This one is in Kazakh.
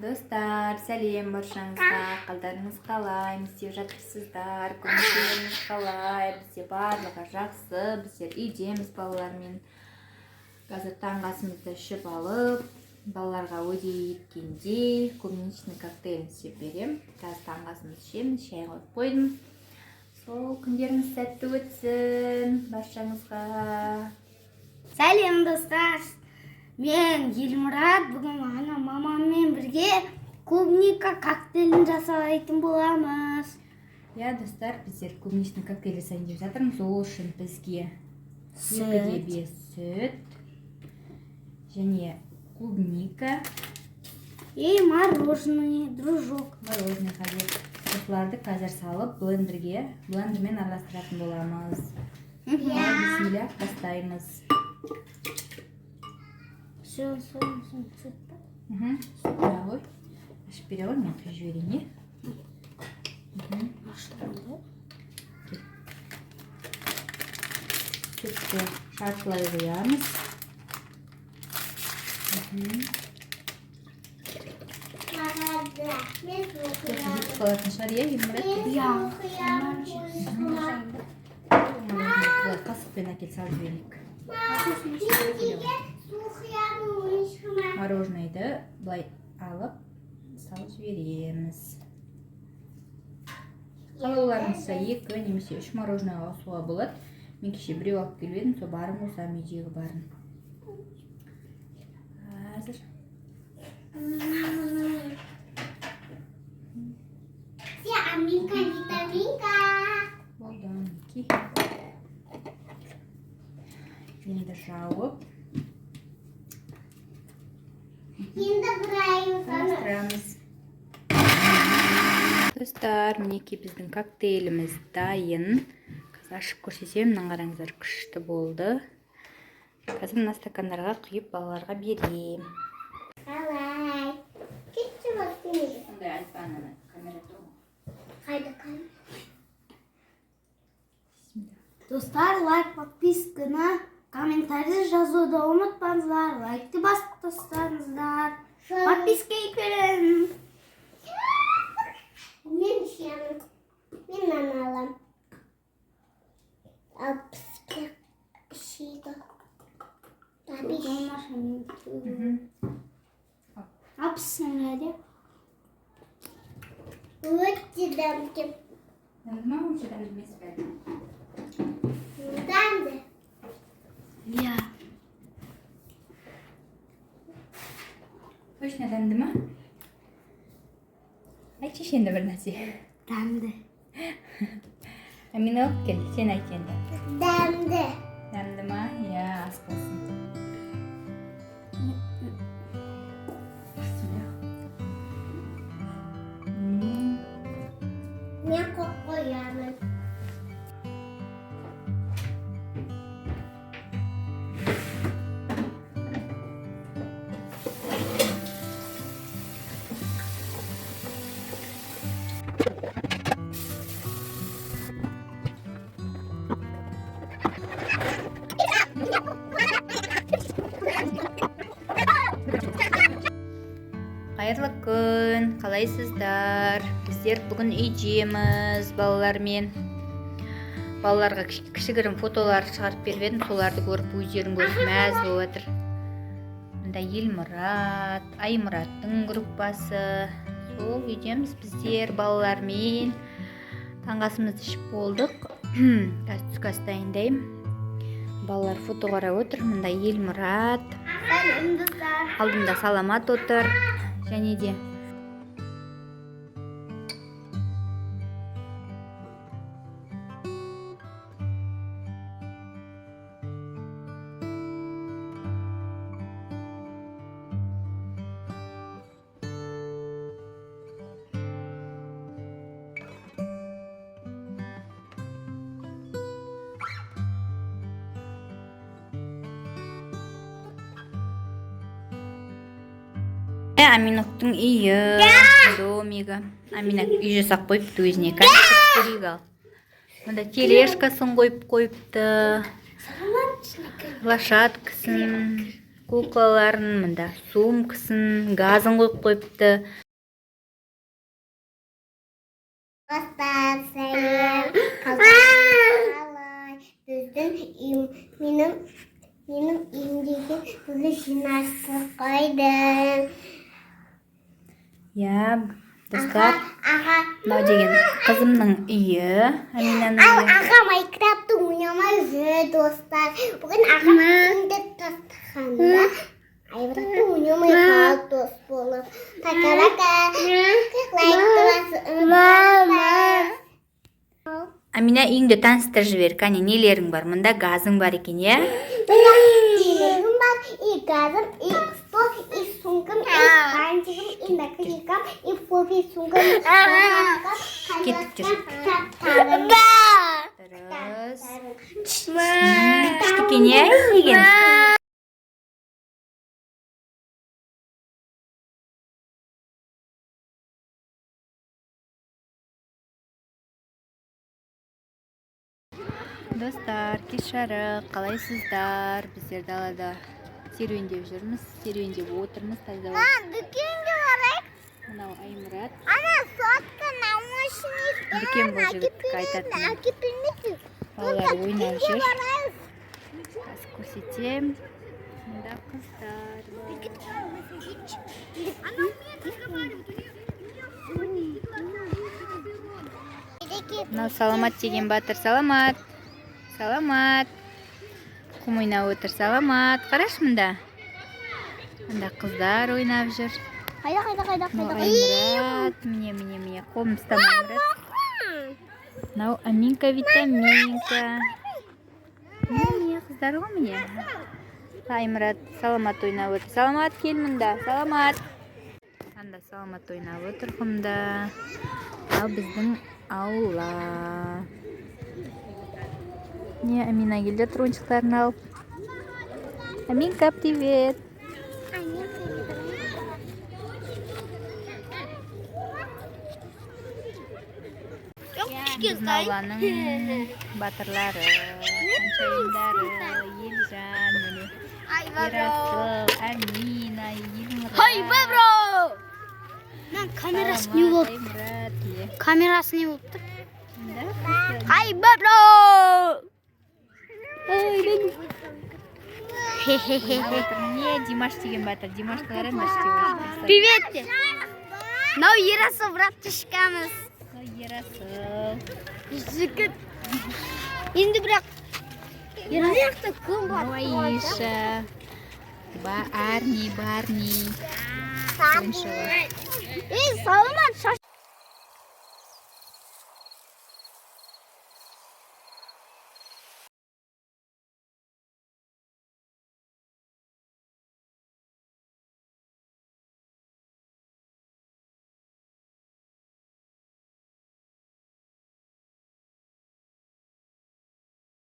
Достар, сәлем баршаңызға. Қалдарыңыз қалай? Не істеп жатырсыздар? Көңіл-күйіңіз қалай? Бізде барлығы жақсы. Біздер үйдеміз балалармен. Қазір таңғы асымызды ішіп алып, балаларға уәде еткенде клубничный коктейль істеп беремін. Қазір таңғы асымызды ішеміз, шай қойып қойдым. Сол күндеріңіз сәтті өтсін баршаңызға. Сәлем достар. Мен Елмұрат, бүгін мамаммен бірге клубника коктейлін жасайтын боламыз. Достар, біздер клубничный коктейль жасайын деп жатырмыз. Ол үшін бізге 2-5 сүт және клубника и мороженое, дружок. Мороженое қажет. Осыларды қазір салып блендермен араластыратын боламыз. Бисмилля, бастаймыз. Все, сүт па? Сүтті ғой. Ашып бере ғой, мен құйып жіберейін. Сүтті шартылай қоямыз. Жұтып қалатын шығар, Елмұрат? Қасықпен әкел салып жіберейік. Мороженайды былай алып салып жібереміз. Қалауларыңызша 2 немесе 3 мороженое қосуға болады. Мен кеше біреу алып келіп едім, сол барын қосам, үйдегі барын. Қазір. Болды, мінекей. Енді жауып. Қарастырамыз. Достар, мінекей біздің коктейліміз дайын. Қазір ашып көрсетемін, мына қараңыздар, күшті болды. Қазір мына стакандарға құйып балаларға берейін. Қалай? Кетші бастыңыз. Сондай айтпаны камера тұрмы? Қайда. Достар, лайк, подписканы, комментарий жазуды ұмытпаңыздар. Лайкты басып тастаңыздар. Подписка етіңіздер. Мен ішемін. Мен алам. Алпыспен ішейді. Алпысын әде. Өтті дәмдім. Дәмді ма, өте дәмді емес бәлі? Дәмді. Я. Точно дәмді ма? Айтшы енді бір нәрсе. Дәмді. Мен алып кел, сен айт енді. Дәмді. Дәмді ма? Ас болсын. Мен қоямын. Қайырлы күн, қалайсыздар? Біздер бүгін үйдеміз балалармен. Балаларға кішігірім фотолар шығарып беріп едім, соларды көріп, өздерін көріп мәз болып жатыр. Мында Елмұрат, Аймұраттың группасы. Сол үйдеміз біздер балалармен. Таңғы асымызды ішіп болдық. Қазір түскі ас дайындаймын. Балалар фото қарап отыр. Мында Елмұрат. Сәлем достар. Алдында Саламат отыр. Және де Аминовтың үйі, домигі. Амина үй жасап қойыпты өзіне. Көрейік ал. Мында тележкасын қойып қойыпты. Лошадкасын, куклаларын, мында сумкасын, газын қойып қойыпты. Достар, сәлем. Қалай? Біздің менің үйімдегі бүгі жинастырып қойдым. Достар, мынау деген қызымның үйі, Аминаның Ал үйі. аға Майнкрафтты ойнамай жүр, достар. Бүгін аға үндеп тастағанда Айбратты ойнамай қалды дос болып. Пока-пока. Лайк тұрасы ұмытпаңыздар. Амина үйіңді таныстырып жібер, кәне нелерің бар? Мында газың бар екен, иә? Телегім бар, и газым, и стол, и сумкам, и бантигім, и наклейкам, и фоби сумкам, Кеттік жүр. кітаптарым. Дұрыс. Кішкене деген. Достар, кеш жарық, қалайсыздар? Біздер далада серуендеп жүрміз, серуендеп отырмыз. Дүкенге барайық. Мынау Аймұрат. Ана, сотка наушник. Дүкен бұл жігіттікі айтатын. Әкеп бермейсің. Балалар ойнап жүр. Қазір көрсетем. Мында қыздар. Мынау Саламат деген батыр. Саламат. Саламат. Құм ойнап отыр. Саламат. Қарашы мында. Мында қыздар ойнап жүр. Қайда. Мынау Аймұрат. Міне. Қолым ұстама Аймұрат. Мынау Аминка витаминка. Міне қыздар ғой міне. Аймұрат Саламат ойнап отыр. Саламат кел мында. Саламат. Анда Саламат ойнап отыр құмда. Ал біздің аула. Не, Амина келді трончықтарын алып. Аминка, привет. Біздің ауланың батырлары, қаншайымдары, Елжан, міне. Ерасыл, Амина, Елмұрат. Мен Камерасын не болып? Камерасын не болып тұр? Бабро! Не, Димаш деген батыр. Димашты қараңызшы. Привет! Мынау Ерасыл братышкамыз. Ерасыл. Жігіт. Енді бірақ Ерасылды кім бар? Аиша. Барни. Ей, Саламат, шаш